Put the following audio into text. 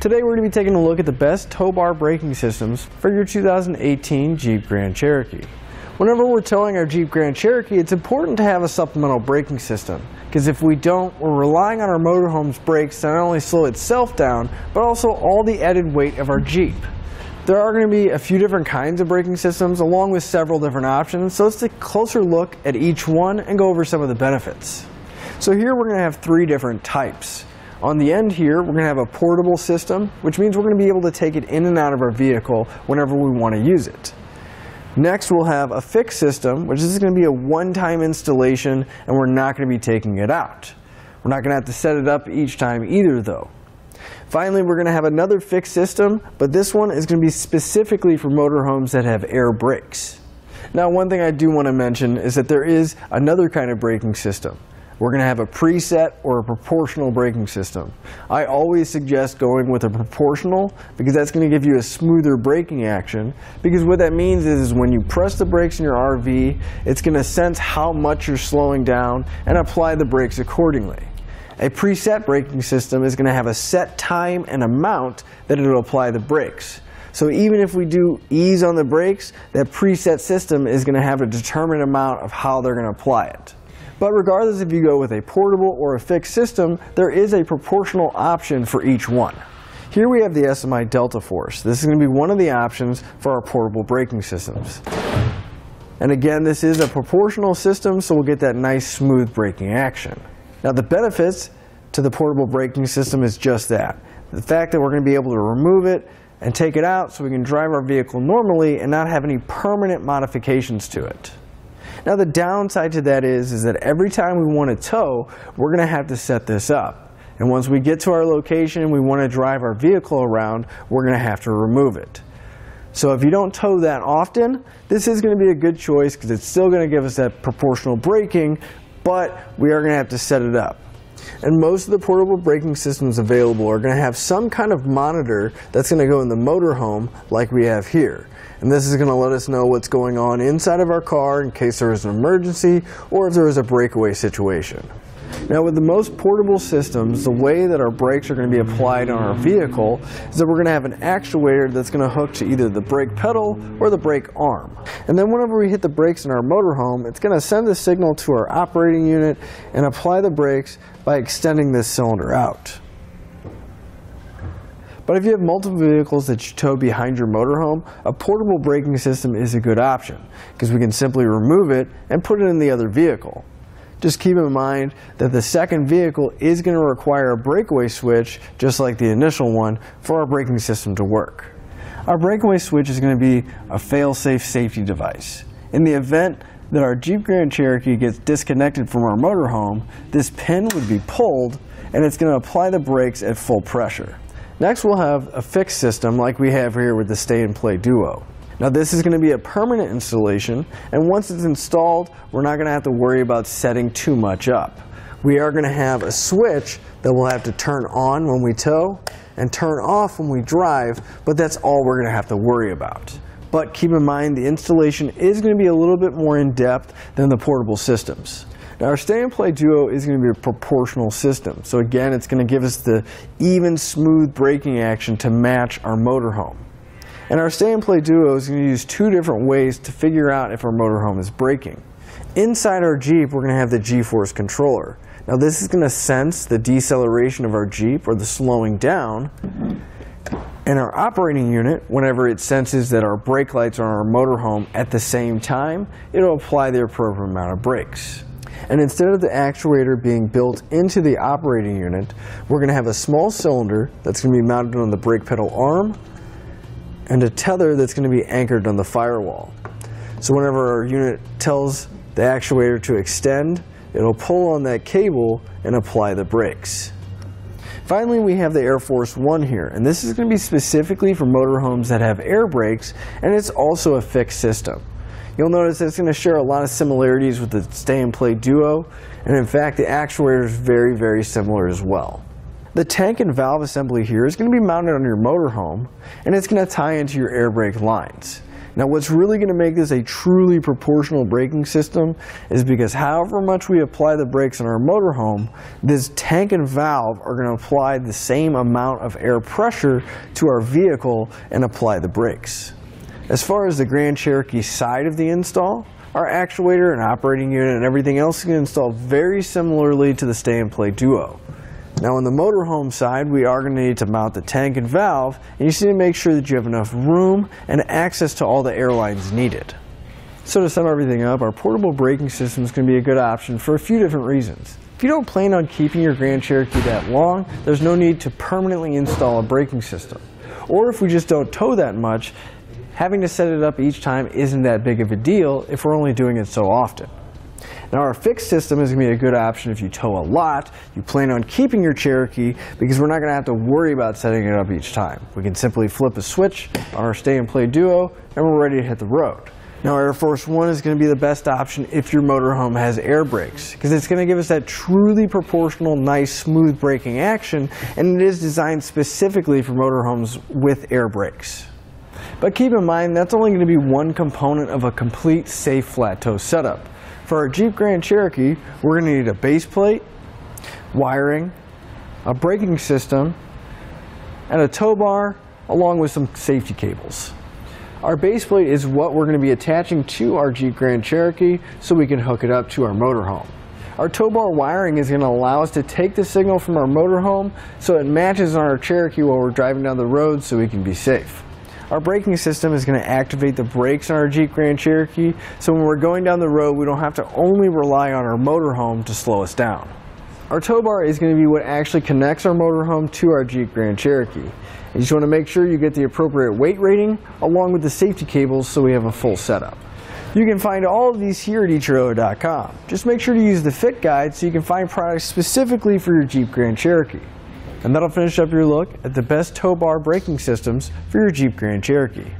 Today we're going to be taking a look at the best tow bar braking systems for your 2018 Jeep Grand Cherokee. Whenever we're towing our Jeep Grand Cherokee, it's important to have a supplemental braking system, because if we don't, we're relying on our motorhome's brakes to not only slow itself down, but also all the added weight of our Jeep. There are going to be a few different kinds of braking systems along with several different options, so let's take a closer look at each one and go over some of the benefits. So here we're going to have three different types. On the end here, we're going to have a portable system, which means we're going to be able to take it in and out of our vehicle whenever we want to use it. Next, we'll have a fixed system, which is going to be a one-time installation, and we're not going to be taking it out. We're not going to have to set it up each time either, though. Finally, we're going to have another fixed system, but this one is going to be specifically for motorhomes that have air brakes. Now, one thing I do want to mention is that there is another kind of braking system. We're going to have a preset or a proportional braking system. I always suggest going with a proportional because that's going to give you a smoother braking action, because what that means is when you press the brakes in your RV, it's going to sense how much you're slowing down and apply the brakes accordingly. A preset braking system is going to have a set time and amount that it will apply the brakes. So even if we do ease on the brakes, that preset system is going to have a determined amount of how they're going to apply it. But regardless if you go with a portable or a fixed system, there is a proportional option for each one. Here we have the SMI Delta Force. This is going to be one of the options for our portable braking systems. And again, this is a proportional system, so we'll get that nice smooth braking action. Now the benefits to the portable braking system is just that. The fact that we're going to be able to remove it and take it out so we can drive our vehicle normally and not have any permanent modifications to it. Now the downside to that is that every time we want to tow, we're going to have to set this up. And once we get to our location and we want to drive our vehicle around, we're going to have to remove it. So if you don't tow that often, this is going to be a good choice because it's still going to give us that proportional braking, but we are going to have to set it up. And most of the portable braking systems available are going to have some kind of monitor that's going to go in the motorhome like we have here. And this is going to let us know what's going on inside of our car in case there is an emergency or if there is a breakaway situation. Now with the most portable systems, the way that our brakes are going to be applied on our vehicle is that we're going to have an actuator that's going to hook to either the brake pedal or the brake arm. And then whenever we hit the brakes in our motorhome, it's going to send a signal to our operating unit and apply the brakes by extending this cylinder out. But if you have multiple vehicles that you tow behind your motorhome, a portable braking system is a good option because we can simply remove it and put it in the other vehicle. Just keep in mind that the second vehicle is going to require a breakaway switch, just like the initial one, for our braking system to work. Our breakaway switch is going to be a fail-safe safety device. In the event that our Jeep Grand Cherokee gets disconnected from our motorhome, this pin would be pulled and it's going to apply the brakes at full pressure. Next, we'll have a fixed system like we have here with the Stay and Play Duo. Now this is going to be a permanent installation, and once it's installed, we're not going to have to worry about setting too much up. We are going to have a switch that we'll have to turn on when we tow and turn off when we drive, but that's all we're going to have to worry about. But keep in mind the installation is going to be a little bit more in depth than the portable systems. Now our Stay and Play Duo is going to be a proportional system, so again it's going to give us the even smooth braking action to match our motorhome. And our Stay and Play Duo is going to use two different ways to figure out if our motorhome is braking. Inside our Jeep, we're going to have the G-Force controller. Now this is going to sense the deceleration of our Jeep or the slowing down. And our operating unit, whenever it senses that our brake lights are on our motorhome at the same time, it'll apply the appropriate amount of brakes. And instead of the actuator being built into the operating unit, we're going to have a small cylinder that's going to be mounted on the brake pedal arm and a tether that's going to be anchored on the firewall. So whenever our unit tells the actuator to extend, it'll pull on that cable and apply the brakes. Finally, we have the Air Force One here, and this is going to be specifically for motorhomes that have air brakes, and it's also a fixed system. You'll notice that it's going to share a lot of similarities with the Stay and Play Duo, and in fact the actuator is very, very similar as well. The tank and valve assembly here is going to be mounted on your motorhome, and it's going to tie into your air brake lines. Now what's really going to make this a truly proportional braking system is because however much we apply the brakes in our motorhome, this tank and valve are going to apply the same amount of air pressure to our vehicle and apply the brakes. As far as the Grand Cherokee side of the install, our actuator and operating unit and everything else is going to install very similarly to the Stay and Play Duo. Now on the motorhome side, we are going to need to mount the tank and valve, and you just need to make sure that you have enough room and access to all the air lines needed. So to sum everything up, our portable braking system is going to be a good option for a few different reasons. If you don't plan on keeping your Grand Cherokee that long, there's no need to permanently install a braking system. Or if we just don't tow that much, having to set it up each time isn't that big of a deal if we're only doing it so often. Now our fixed system is going to be a good option if you tow a lot, you plan on keeping your Cherokee, because we're not going to have to worry about setting it up each time. We can simply flip a switch on our Stay and Play Duo and we're ready to hit the road. Now Air Force One is going to be the best option if your motorhome has air brakes, because it's going to give us that truly proportional, nice, smooth braking action, and it is designed specifically for motorhomes with air brakes. But keep in mind, that's only going to be one component of a complete safe flat tow setup. For our Jeep Grand Cherokee, we're going to need a base plate, wiring, a braking system, and a tow bar, along with some safety cables. Our base plate is what we're going to be attaching to our Jeep Grand Cherokee so we can hook it up to our motorhome. Our tow bar wiring is going to allow us to take the signal from our motorhome so it matches on our Cherokee while we're driving down the road so we can be safe. Our braking system is going to activate the brakes on our Jeep Grand Cherokee, so when we're going down the road, we don't have to only rely on our motorhome to slow us down. Our tow bar is going to be what actually connects our motorhome to our Jeep Grand Cherokee. You just want to make sure you get the appropriate weight rating along with the safety cables so we have a full setup. You can find all of these here at etrailer.com. Just make sure to use the fit guide so you can find products specifically for your Jeep Grand Cherokee. And that'll finish up your look at the best tow bar braking systems for your Jeep Grand Cherokee.